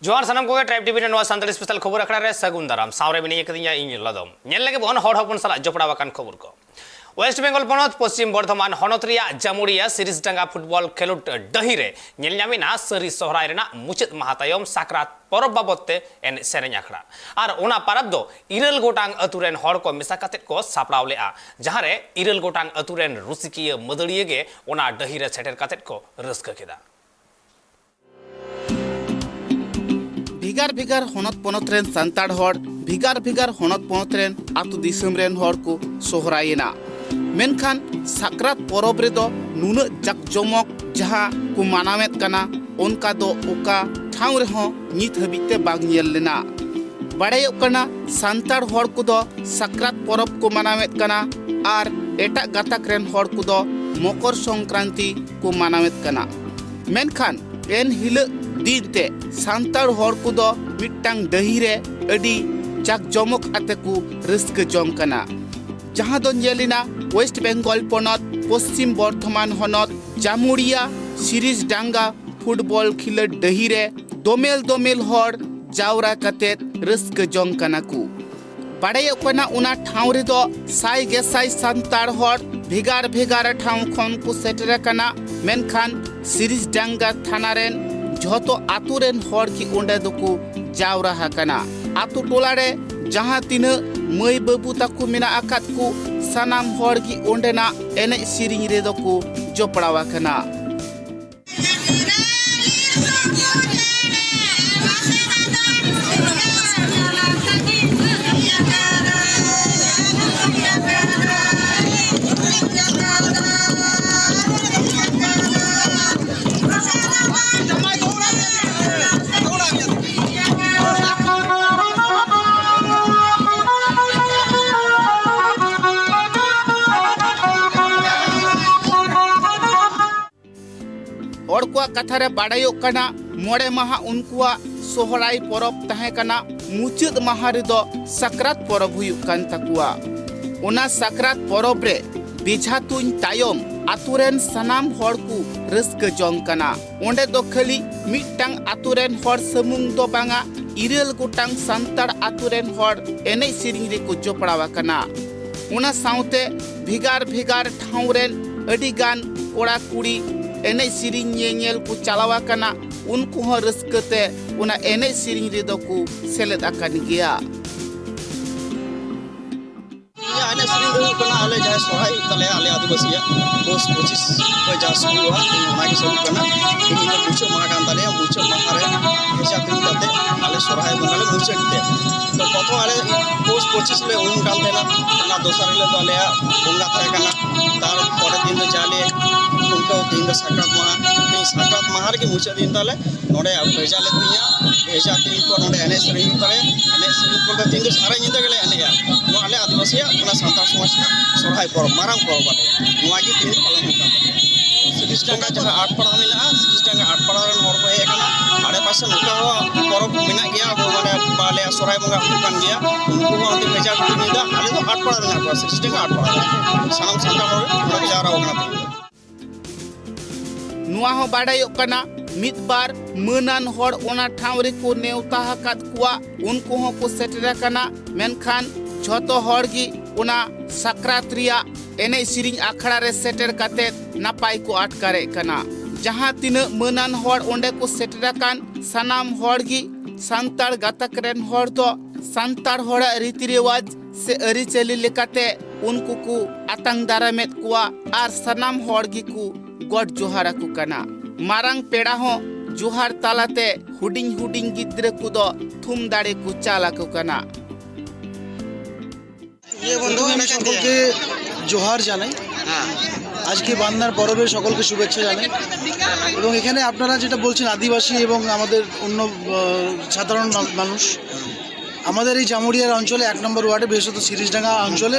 जोहार सानम को tribe TV ने सानताली स्पेशल खबर अखड़ा रे सगुन दाराम सावरे बिनी कदिया इन लदम नेल लगे बहन हड़ हपन साला जपड़ा वाकन खबर को वेस्ट बेंगल पनत पश्चिम बर्धमान हनतरिया जामुड़िया सीरीज डांगा फुटबॉल खेलोट डही रे नेल न्यामिना सरी सोहराय रेना मुचत महातायम साकरात परब बाबते एन सेरेñ अखड़ा और ओना परब दो इरल गोटांग अतुरेन हड़ को मिसा कातेत को सापड़ाव लेआ जहां रे इरल गोटांग अतुरेन रुसिकिया मदड़िए गे ओना डही रे सेटेर कातेत को रस्का केदा भिगार भिगार हनत पनत रेन सान्ताड़ हड़ भिगार भिगार हनत पनत रेन आतु दिसम रेन हड़ को सोहरायना मेनखान साकरात परब रेदो नुना जाकजमक जहां को मानावेत कना उनका दो ओका ठाव रेहो नित हबिते बाग नेल लेना बाड़ायोग कना सान्ताड़ हड़ को दो साकरात परब को मानावेत कना आर एटा गाताक रेन हड़ को दो मकर संक्रांति को मानावेत कना मेनखान एन हिल दीनते सान्ताड़ हड़ को दो मिट्टांग डही रे अडी जाकजमक आते को रस्क जम कना जहां दो नेलिना वेस्ट बेंगल पनत पश्चिम बर्धमान हनत जामुड़िया सीरीज डांगा फुटबॉल खिलट डही रे दोमेल दोमेल हड़ जावरा काते रस्क जम कना को बाड़ायोग कना उना ठाव रे दो साई गेसाई सान्ताड़ हड़ भेगार भेगार ठाव खन को सेटर कना मेनखान सीरीज डांगा थाना रेन झोतो आतु रेन हड़ की ओंडे दोको जावरा हाकना आतु टोला रे जहां तीन मई बाबू ताकू मेना आकात को सनाम हड़ की ओंडेना एने सिरिंग रे दोको जपड़ावा कना और को कथा रे बाड़ायोग कना मोड़े माहा उनकुआ सोहराय परब तहे कना मुचद माहा रे दो साकरात परब हुयुग कान तकुआ ओना साकरात परब रे बेझा तुन तायम आतुरेन सनाम हड़ को रस्क जम कना ओंडे दो खाली मिट्टांग आतुरेन हड़ समुंग दो बांगा इरल गोटांग सान्ताड़ आतुरेन हड़ एने सिरिंग रे को जपड़ावा कना ओना साउते भिगार भिगार ठाव रेन अडी गान कोड़ा कुड़ी एने सिरिंग नेल को चलावा कना उनको हो रस्कते उना एने सिरिंग रे दो को सेलेद आकान गया आने सिरिंग दो कना आले जाय सोहाई तले आले आदिवासी पोस्ट 25 को जा सुरुवा ओना के सब कना इन मुचो मागान तले मुचो मारे हेजा दिन कते आले सोहाई बंगाले मुचो दिते तो प्रथम आले पोस्ट 25 ले उन काल देना ना दोसर ले तो आले बंगा थाय कना तार परे दिन तो जाले उनको दिन तो साकरात महार के मुचा दिन ताले नोडे भेजा ले दिया भेजा दिन को नोडे एने सिरिंग को दिन तो सारा निंदा गेले एने नो आले आदिवासी अपना सान्ताड़ समाज का सोहाय परब मारांग परब आले नोआगी दिन पालन होता सीरीज डांगा जहां आठ पड़ा मेना सीरीज डांगा आठ पड़ा रन हर को हे कना आड़े पासे नुका हो परब मेना गया हो माने बाले सोहाय बंगा हुकान गया उनको हो अंति भेजा निंदा आले तो आठ पड़ा मेना को सीरीज डांगा आठ पड़ा सानाम सान्ताड़ हर जारा होना नुआ हो बाड़ायोग कना मित बार मनान हड़ ओना ठाव रे को नेवता हाकात कुआ उनको हो को सेटर कना मेनखान झोतो हड़ की ओना साकरात रिया एने सिरिंग आखड़ा रे सेटर काते नापाय को आटकारे कना जहां तीन मनान हड़ ओंडे को सेटर कान सनाम हड़ की सान्ताड़ गातक रेन हड़ दो सान्ताड़ हड़ रीति रिवाज से अरिचली लेकाते उनको को आतंग दारामेत कुआ आर सनाम हड़ की को गड जोहारा को कना मारांग पेड़ा हो जोहार तालाते हुडिंग हुडिंग गिद्रे को दो थुम दाड़े को चाला को कना ये बंधुगण সকলকে জোহার জানাই আজকে বান্নার পরবের সকলকে শুভেচ্ছা জানাই এবং এখানে আপনারা যেটা বলছেন আদিবাসী এবং আমাদের অন্য সাধারণ মানুষ আমাদের এই জামুড়িয়ার অঞ্চলে 1 নম্বর ওয়ার্ডে বিশেষত সিরিজডাঙ্গা অঞ্চলে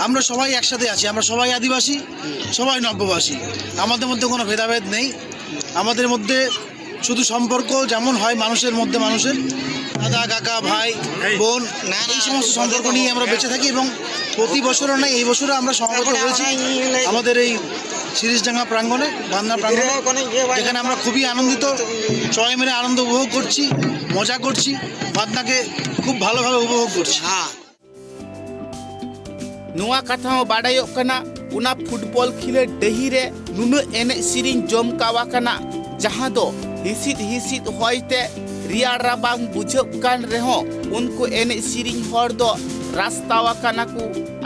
আমরা সবাই একসাথে আছি আমরা সবাই আদিবাসী সবাই নব্যবাসী আমাদের মধ্যে কোনো ভেদাভেদ নেই আমাদের মধ্যে শুধু সম্পর্ক যেমন হয় মানুষের মধ্যে মানুষের দাদা কাকা ভাই বোন এই সমস্ত সম্পর্ক নিয়ে আমরা বেঁচে থাকি এবং প্রতি বছরও নয় এই বছরও আমরা সমবেত হয়েছি আমাদের এই সিরিজডাঙ্গা প্রাঙ্গণে বান্দা প্রাঙ্গণে যেখানে আমরা খুবই আনন্দিত সবাই মিলে আনন্দ উপভোগ করছি মজা করছি বাদনাকে খুব ভালোভাবে উপভোগ করছি। नुआ कथा बाड़ायो कना उना फुटबॉल खिले डही रे नुनु एने सिरिंग जमकावा कना जहां दो हिसित हिसित होइते रियाड़ राबांग बुझब कान रेहो उनको एने सिरिंग हर दो रास्तावा कना को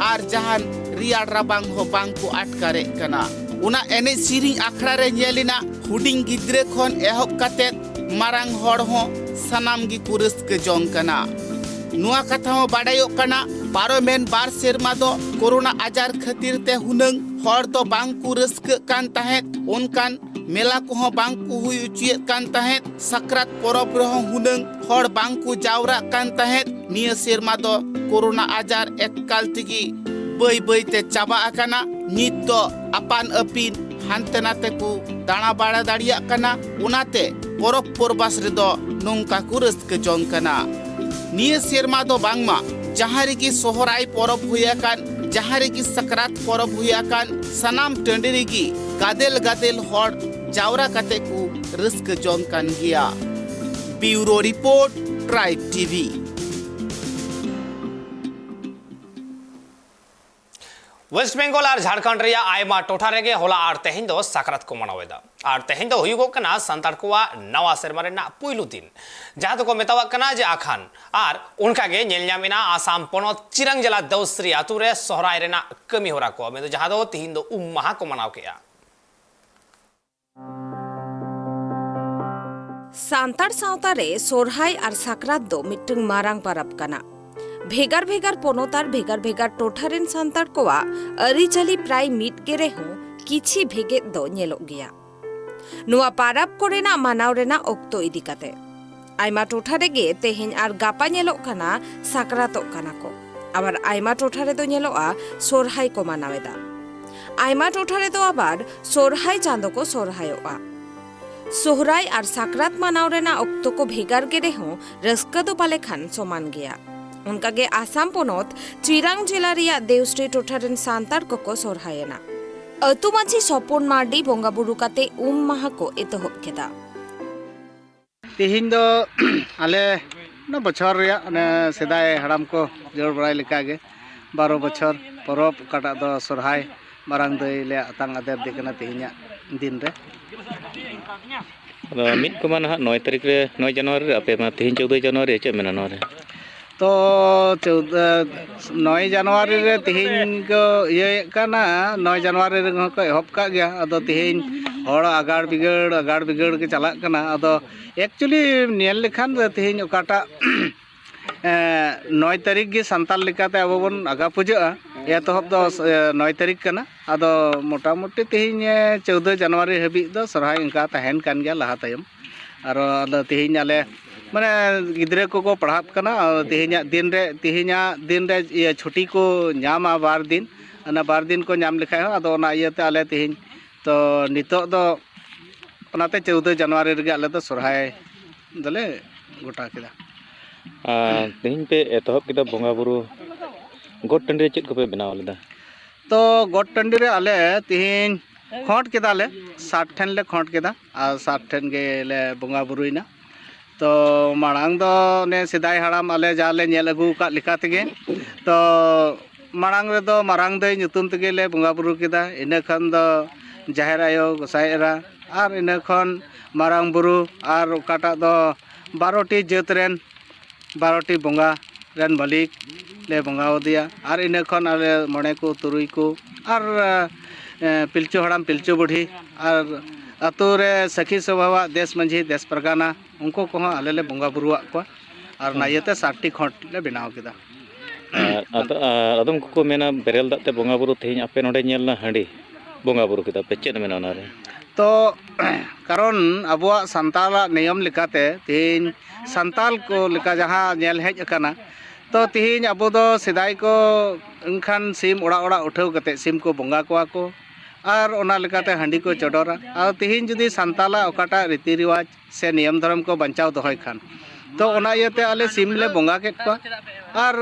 आर जहान रियाड़ राबांग हो बांग को अटकारे कना उना एने सिरिंग आखड़ा रे नेलिना हुडिंग गिद्रे खन एहब काते मारांग हर हो सनाम गी कुरस के जोंग कना नुआ कथा बाड़ायो कना पारोमेन बार सेरमा दो कोरोना आजार खातिर ते हुनंग हर दो बांग को रस्क कान तहेत उनकान मेला को बांग को हुई उचियत कान तहेत सकरात परब रह हुनंग हर बांग को जावरा कान तहेत निया सेरमा दो कोरोना आजार एककाल तिगी बई बई ते चाबा आकाना नित दो अपान अपिन हानते नाते को दाना बाड़ा दाड़िया कना उनाते परब परबास रे दो नोंका को रस्क जोंग कना निया सेरमा दो बांगमा जहाँ रेगी सोहराय परब हुयाकान जहाँ रेगी सकरात परब हुयाकान सनाम टंडी रेगी गादेल गादेल हर जावरा काते को रस्क जोंग कान गिया। Bureau report tribe TV. West Bengal और झारखंड रे आयमा टोठा रेगे होला और तेहिं दो साकरात को मनावेदा और तेहिं दो हुयुगो कना संतार कोवा नवा सेरमा रेना पुइलु दिन जहां तो को मेतावा कना जे आखान और उनका गे नेलन्यामिना आसाम पोनोत चिरंग जिला दौसरी आतु रे सोहराय रेना कमी होरा को मे जहां दो तेहिं दो महा को मनाव केया। सांतार सावता रे सोरहाय और साकरात दो मिट्टुंग मारांग परब कना भेगार भेगार पोनोतार भेगार भेगार टोठारेन सांतार कोवा अरिचाली प्राय मिट गेरे हो किछि भेगे दो नेलोग गिया नुआ पाराब कोरेना मानाव रेना ओक्तो इदी काते आयमा टोठा रेगे तेहेन आर गापा नेलोग काना साकरातोग काना को आबार आयमा टोठा रे दो नेलोआ सोरहाय को मानावेदा आयमा टोठा रे दो आबार सोरहाय चांदो को सोरहायोआ सोहराय और साकरात मानाव रेना ओक्तो को भेगार गेरे हो रस्का दो पाले खान समान गया उनका गे आसाम पोनोत चिरांग जिला रिया देवश्री टोठारेन सांतार को सोरहायना अतु माछी सपन मार्डी बोंगा बुरु काते माहा को एतहब केदा तेहिं दो आले न बछर रिया ने सेदाय हड़ाम को जोर बराय लेका गे 12 बछर परब काटा दो सोरहाय मारांग दै ले आतांग आदेर देखना तेहिंया दिन रे मिट को माना 9 तारीख रे 9 जनवरी रे अपे मा तेहिं 14 जनवरी चे मेना नो रे तो 9 जनवरी रे तेहिं को ये काना 9 जनवरी रे को एहब का गया अदो तेहिं हड़ आगाड़ बिगड़ के चला काना अदो एक्चुअली नेल लेखान तेहिं ओकाटा 9 तारीख गे संताल लेकाते अब बन आगा पूजा एतहब दो 9 तारीख काना अदो मोटामुटी तेहिं 14 जनवरी हबी दो सरहाय इनका तहन कान गया लहा तायम और अदो तेहिं आले माने गिद्रे को पढ़ात कना तेहिं दिन रे ये छुट्टी को नामा 12 दिन ना 12 दिन को नाम लिखा है अदो ना इयते आले तेहिं तो नितो दो ओनाते 14 जनवरी रे आले तो सरहाय दले गोटा केदा तेहिं पे एतहब केदा बोंगा बुरु गोट टंडी चेत को पे बनाव लेदा तो गोट टंडी रे आले तेहिं खोट केदा ले 60 ठन ले खोट केदा आ 60 ठन गे ले बोंगा बुरुइना तो मांग दो ने सिदाय हड़ाम आले जाले नेल अगू का लिखा तेगे तो मांग रे दो मारांग दई ᱧᱩᱛᱩᱢ तेगे ले बोंगा बुरु केदा इना खान दो जाहेर आयो गोसाईरा और इना खान मारांग बुरु और काटा दो 12टी जात रेन 12टी बोंगा रेन मालिक ले बोंगा दिया और इना खान आले मणे को तुरुई को और पिलचू हड़ाम पिलचू बुढ़ी और आतु रे सखी सभा देश मंझी देश परगाना उनको को आले ले बोंगा बुरुआ को और नायते 60टी खोट ले बनाव केदा अदम को मेना बेरेल दाते बोंगा बुरु तेहिं आपे नोडे नेलना हांडी बोंगा बुरु केदा पे चेद मेना ना रे तो कारण अबुआ संताल नियम लिकाते तेहिं संताल को लिका जहां नेल हेज अकाना तो तेहिं अबो दो सिदाय को इनखान सिम ओड़ा ओड़ा उठाव कते सिम को बोंगा को और ओना लेकाते हांडी को चोडोरा और तिहिन जुदी सांताला ओकाटा रीति रिवाज से नियम धर्म को बंचाव दोहय खान तो ओना इयते आले सिम ले बोंगा केत को और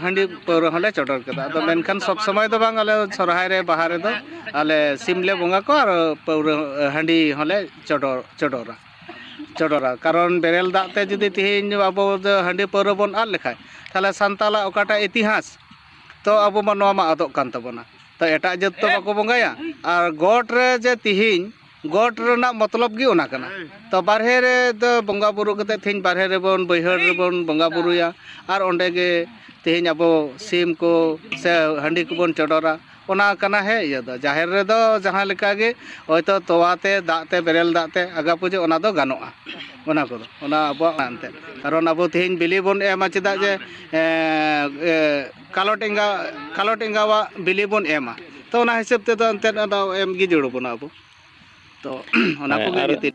हांडी पौरा हले चोडोर केदा तो मेनखान सब समय तो बांग आले सोरहाय रे बाहा रे दो आले सिम ले बोंगा को और पौरा हांडी हले चोडोरा कारण बेरेल दाते जुदी तिहिन अब हांडी पौरा बन आद लेखाय ताले सांताला ओकाटा इतिहास तो अब मा मा आदोग कान तबोना तो एटा जात तो बाको बंगाया और गोट रे जे तिहिन गोट रेना मतलब गी ओना कना तो बारहे रे तो बंगा बुरु कते थिन बारहे रे बन बैहर रे बन बंगा बुरुया और ओंडे गे तिहिन अब सिम को से हांडी को बन चोडोरा ओना कना है ये दो जाहिर रे दो जहां लेका गे होयतो तोवाते दाते बेरेल दाते आगा पूजे ओना दो गानोआ ओना को ओना अब आनते कारण अब तिहिन बिली बन एमा चेदा जे कालोटिंगा बिली बन एमा तो ओना हिसाब ते तो अंते एम गी जुड़ो बना अब तो ओना को गे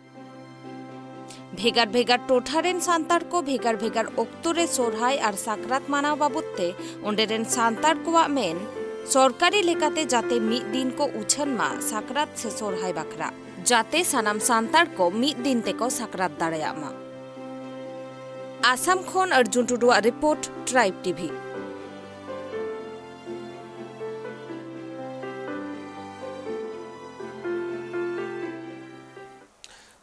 भेगार भेगार टोठारेन सांतार को भेगार भेगार ओक्तोरे सोरहाय और साकरात मानाव बाबुते ओंडेरेन सांतार कोवा मेन सरकारी लेकाते जाते मिद दिन को उछन मा साकरात से सोरहाय बाखरा जाते सानाम सांतार को मिद दिन ते को साकरात दाड़ेया मा। आसाम खोन अर्जुन टुडुआ रिपोर्ट ट्राइब टीवी।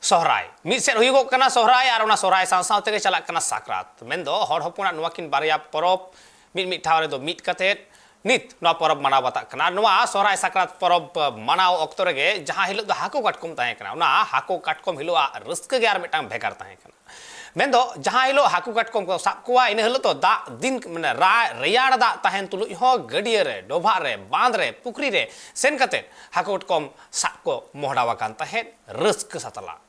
सोहराय मिद सेद हुयुगोग कना सोहराय और सोहराय साव तेगे चलाक कना साकरात मेनदो हर हपना नुवाकिन बारया परब मिद ठाव रे दो मिद कतेत नित नवा परब मनाव बाता कना नवा सोहराय साकरात परब मनाव अक्तो रेगे जहां हिलो दो हाको काटकोम ताहे कना उना हाको काटकोम हिलो रस्के गे आर मिटांग भेगार ताहे कना मेनदो जहां हिलो हाको काटकोम को साब कोवा इन हिलो तो दा दिन माने रेयाड़ दा ताहेन तुलु हो गडिया रे डोभा रे बांध रे पुखरी रे सेन कते हाको काटकोम साब को मोहडावा कान ताहे रस्क सतला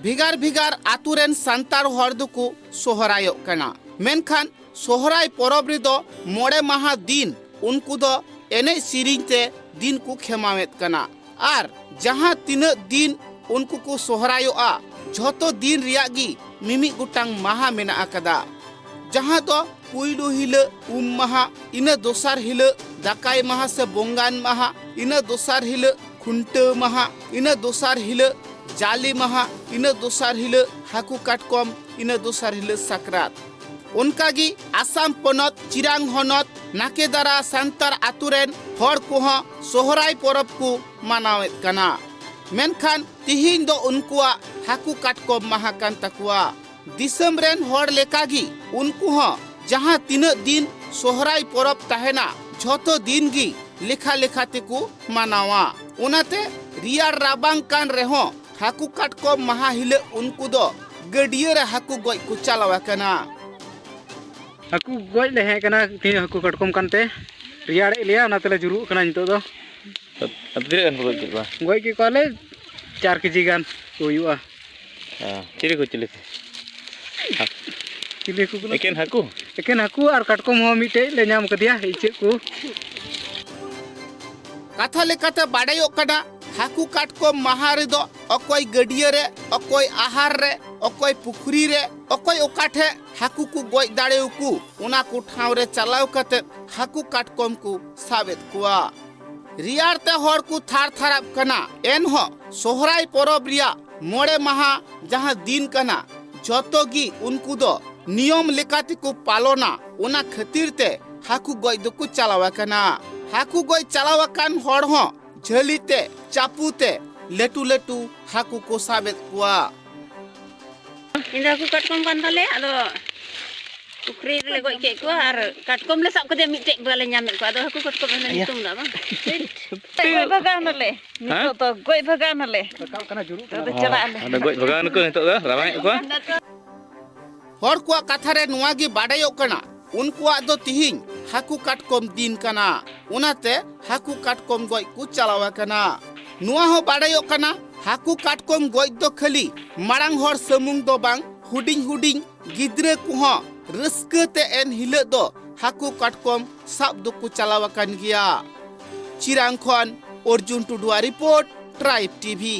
भिगार भिगार आतुरेन सांतार हर दुकु सोहरायोग कना मेनखान सोहराय परब रे दो मोड़े माहा दिन उनको दो एने सिरिंग ते दिन को खेमावेत कना और जहां तीन दिन उनको को सोहरायोआ झोतो दिन रियागी मिमी गुटांग माहा मेना आकदा जहां दो पुइलु हिले माहा इना दोसार हिले दाकाय माहा से बोंगान माहा इना दोसार हिले खुंटे माहा इना दोसार हिले जाली माहा इना दोसार हिले हाकू काटकोम इना दोसार हिले साकरात उनकागी आसाम पनत चिरांग हनत नाकेदारा सांतार आतुरेन हर कोह सोहराय परब को मानावेत कना मेनखान तिहिन दो उनकुआ हाकू काटकोम माहा कान तकुआ दिसम रेन हर लेकागी उनको हो जहां तीन दिन सोहराय परब ताहेना झोतो दिन गी लेखा लेखा तेको मानावा उनाते रियार राबांग कान रेहो हाकू काटकोम माहा हिले उनको दो गडिया रे हाकू गोय को चलावा कना हाकू गोय ले है कना ती हाकू काटकोम कानते रियाड़े लिया ना तले जुरु कना नितो दो अदरे अन गोय के कोले 4 केजी गान हुयुआ चिरी को चिली को एकेन हाकू और काटकोम हो मिटे ले नाम कदिया इचे को कथा लेकाते बाडायो कना हाकू काटकोम माहा रे दो अकोय गडिया रे अकोय आहार रे अकोय पुखरी रे अकोय ओकाठे हाकू को गोय दाड़ेउ को उना को ठाव रे चलाव कते हाकू काटकोम को साबेत कुआ रियार ते हर को थार थाराब कना एन हो सोहराय परब रिया मोड़े माहा जहां दिन कना जतोगी उनको दो नियम लेकाते को पालोना उना खातिर ते हाकू गोय दो को चलावा कना हाकू गोय चलावा कान हर हो झलीते चापूते लेटू लेटू हाकू को साबेत कुआ इंदा को काटकोम कान ताले आदो पुखरी रे गोय के को आर काटकोम ले साब कदे मिटे बाले ᱧᱟᱢᱮ को आदो हाकू काटकोम ले नितुम दा बा गोय भगान ले नितो तो गोय भगान ले काना जुरु तो चला ले गोय भगान को नितो दा रावाय को हर कुआ कथा रे नुआगी बाडायो कना उनको दो तिहिं हाकू काटकोम दिन कना उनाते हाकू काटकोम गोय को चलावा कना नुआ हो बाडायो कना हाकू काटकोम गोय दो खाली मारांग हर समुंग दो बांग हुडिंग हुडिंग गिद्रे को रस्कते एन हिले दो हाकू काटकोम साब दो को चलावा कन गिया चिरांग खन अर्जुन टुडुआ रिपोर्ट ट्राइब टीवी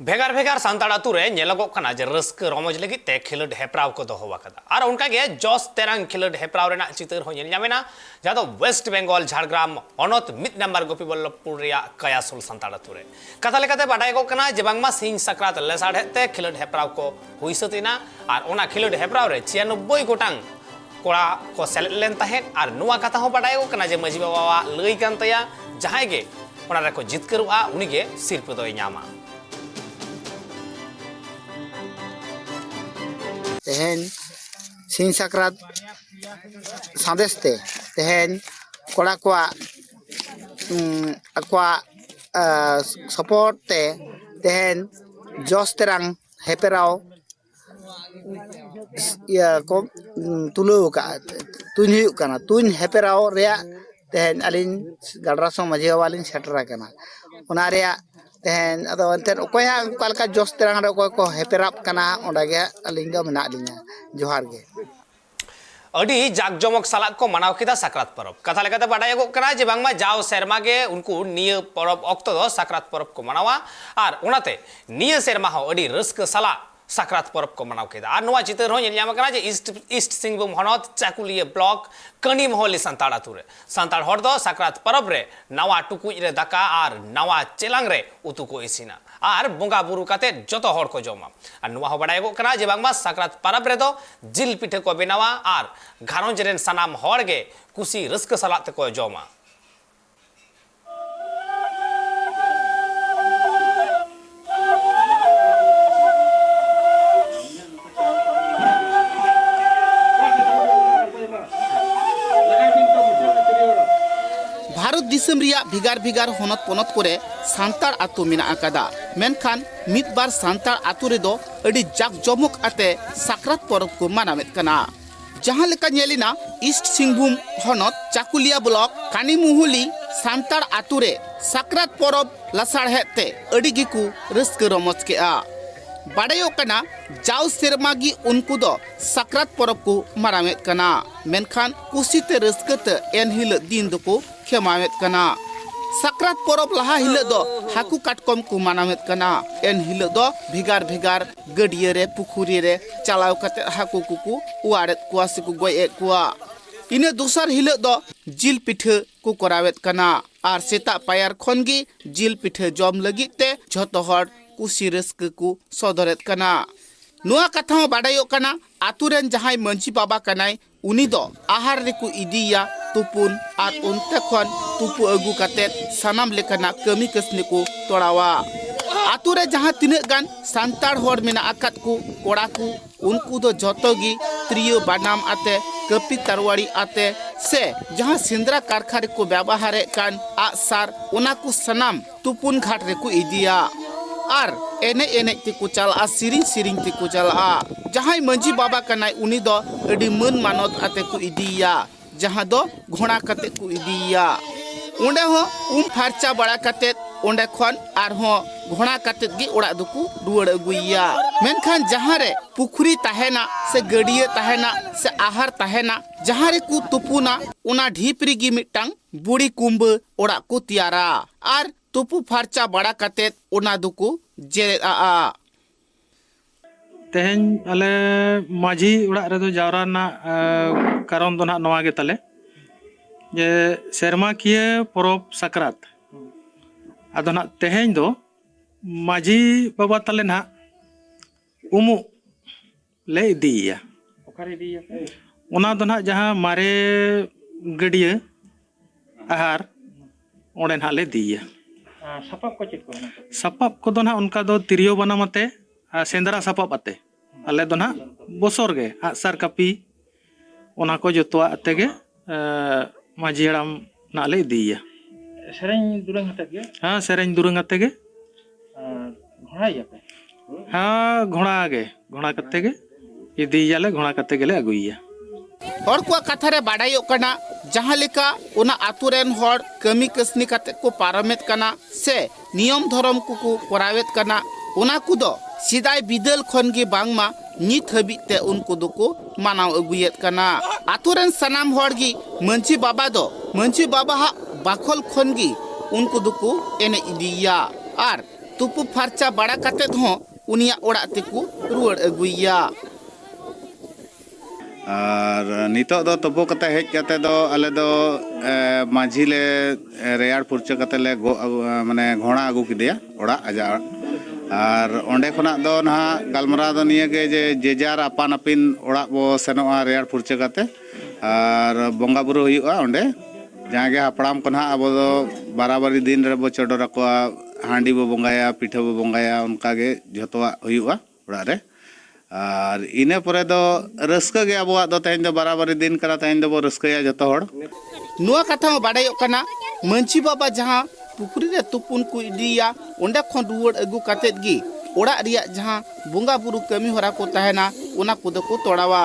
भेगार भेगार सान्ताड़ आतु रे नेलगोग कना जे रस्क रमज लगी ते खिलड हेप्राव को दोहो वाकदा आर उनका गे जॉस तेरंग खिलड हेप्राव रेना चितर हो नेल ᱧᱟᱢᱮᱱᱟ जादो वेस्ट बेंगल झारग्राम अनत मिद नंबर गोपीबल्लभपुर रिया कयासुल सान्ताड़ आतु रे कथा लेकाते बाडाय गो कना जे बांगमा सिंह सक्रात लेसाड़ हेते खिलड हेप्राव को हुई सतिना आर ओना खिलड हेप्राव रे 96 गोटांग कोड़ा को सेलेद लेन ताहेन आर नुवा कथा हो बाडाय गो कना जे मजी बाबा लई कान तया जहाय गे ओना रे को जितकरुआ उनी गे सिरप दोय ᱧᱟᱢᱟ तेहन सिंह सक्रात सादेशते तेहन कोड़ा कोआ अक्वा सपोर्ट ते तेहन जॉस तेरंग हेपेराव या को तुलु का तुन हुयु कना तुन हेपेराव रेया तेहन अलिन गडरासो मजे वालिन सेटरा कना ओना रेया तेहन अदो अंतेन ओकोया कालका जॉस तेरंग रे को हेपेराप कना ओंडागे अलिंग दो मेना दिना जोहार गे अडी जाकजमक सालाक को मनाव किदा साक्रात परब कथा लेकाते बाडाय गो कना जे बांगमा जाव सेरमा गे उनको निय परब ऑक्तो दो साक्रात परब को मनावा आर ओनाते निय सेरमा हो अडी रस्क साला साक्रात परब को मनाव किदा आर नोवा चितर हो ᱧᱮᱞ कना जे ईस्ट सिंहभूम हनत चाकुलिया ब्लॉक कनी महली सान्ताड़ आतु रे सान्ताड़ हर दो साक्रात परब रे नवा टुकुज रे दाका आर नवा चेलांग रे उतु को इसिना आर बोंगा बुरु काते जतो हर को जमा आर नुवा हो बाडाय गो कना जे बांगमा साक्रात परब रे दो जिल पिठे को बेनावा आर घारोंज रेन सनाम हर गे कुसी रस्क सालाते को जमा भारत दिसम रिया भिगार भिगार होनत पोनत कोरे सान्ताड़ आतु मेना आकादा मेनखान मिद बार सान्ताड़ आतु रे दो अडी जाक जमक आते साक्रात परब को मानावेत कना जहां लेका नेलिना ईस्ट सिंहभूम हनत चाकुलिया ब्लॉक कानीमुहुली सान्ताड़ आतु रे साक्रात परब लासाड़ हेते अडी गिकु रस्क रमज केआ बाडायो कना जाव सेरमागी उनको दो साक्रात परब को मानावेत कना मेनखान कुसिते रस्कते एन हिल दिन दो को खेमावेत कना साक्रात परब लहा हिल दो हाकु काटकम को मानावेत कना एन हिल दो भिगार भिगार गडिये रे पुखुरी रे चलाव कते हाकु कुकु उआरेत कुआ से को गोय कुआ इने दूसर हिल दो जिल पिठे को करावेत कना आर सेता पायर खनगी जिल पिठे जम लगी ते झतो हर कुसी रस्क को सदरेत कना नुआ कथा बाडायो कना आतुरेन जहाय मंची बाबा कनाय उनी दो आहार रेकु इदिया तुपुन आर उनते खन तुपु अगु काते सनाम लेकना कमी कसने को तोड़ावा आतुरे जहां तिने गान सान्ताड़ हर मेना आकात को कोड़ा को उनको दो जतोगी त्रियो बानाम आते कपी तरवाड़ी आते से जहां सिंद्रा कारखारे को व्यवहार कान आसार उना को सनाम तुपुन घाट रेकु इदिया आर एने एने तिकु चला सिरिंग सिरिंग तिकु चला जहां मंजी बाबा कनाय उनी दो अडी मन मानत आते को इदिया जहां दो घोड़ा कते को इदिया ओंडे हो फारचा बड़ा कते ओंडे खन आर हो घोड़ा कते गी ओड़ा दुकु रुवड़ अगुइया मेनखान जहां रे पुखरी ताहेना से गडिया ताहेना से आहार ताहेना जहां रे को तुपुना ओना ढीपरी गी मिटांग बुड़ी कुंब ओड़ा को तियारा आर तुपु फारचा बड़ा कते ओना दुकु जेरे आ तेहन आले माझी उड़ा रे दो जावरा ना कारण दो ना नवा गे तले जे शर्मा किए परब साक्रात आदो ना तेहन दो माझी बाबा तले ना उमु ले दिया ओखारे दिया ओना दो ना जहां मारे गडिया आहार ओंडे ना ले दिया सपाप को चेक करना सपाप को दो ना उनका दो तिरियो बनामते सेंद्रा सपाप आते आले दो ना बसर गे आसार कापी ओना को जतवा आते गे माझी हड़ाम ना ले दिया सेरेंज दुरंग आते गे हां सेरेंज दुरंग आते गे घोड़ा यापे हां घोड़ा कते गे इदियाले घोड़ा कते गेले अगुइया हर को कथा रे बाडायो कना जहां लेका ओना आतुरेन हर कमी कसनी कते को पारमेत कना से नियम धर्म को करावेत कना ओना कुदो सिदाय बिदल खनगे बांगमा नित हबिते उनको दुको मानाव अगुयेत कना आतुरेन सनाम हरगी मंची बाबा हा बाखल खनगी उनको दुको एने इदिया आर तुपु फार्चा बाड़ा कातेद हों उनिया ओड़ा तेकु रुआड़ अगुइया और नितो दो तुपु कते हेज कते दो आले दो माझी ले रेयाड़ फुरचा कते ले माने घोड़ा अगु किदिया ओड़ा आजा और ओंडे खना दो ना गलमरा दो निये के जेजार अपान अपिन ओड़ा बो सेनोआ रेयाड़ फुरचा कते और बोंगा बुरु हुयुआ ओंडे जहाँ के हपड़ाम को ना अब दो बराबरी दिन रे बो चोडोर रखवा हांडी बो बोंगाया पिठा बो बोंगाया उनका के जतवा हुयुआ ओड़ा रे और इने परे दो रस्का गे अबवा दो तेन दो बराबरी दिन करा तेन दो बो रस्काया जतो होड़ नुआ कथा में बाडायो कना मंची बाबा जहाँ पुकुरी रे तुपुन को इडिया ओंडे खन रुआड़ अगु कातेद गी ओड़ा रिया जहाँ बोंगा बुरु कमी होरा को तहना ओना को दो को तोड़ावा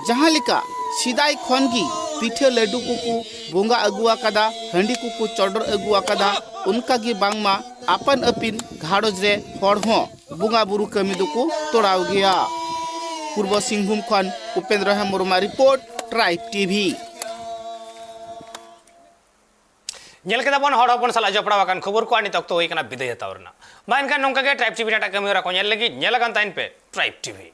जहाँ लिका सिदाई खन गी पिठे लड्डू को बोंगा अगुआ कदा हंडी को चौडर अगुआ कदा उनका गी बांगमा अपन अपिन घाड़ोज रे हर हों बोंगा बुरु कमी दो को तोड़ाव गया पूर्व सिंहभूम खन उपेंद्र मुर्मा रिपोर्ट ट्राइब टीवी नेल के दाबन हड़ हपन साला जपड़ा वाकन खबर को आनी तक तो होई कना विदाय हतावरना मा इनका नोंका के ट्राइब टीवी टाटा कमी होरा को नेल लगी नेल गन ताइन पे ट्राइब टीवी।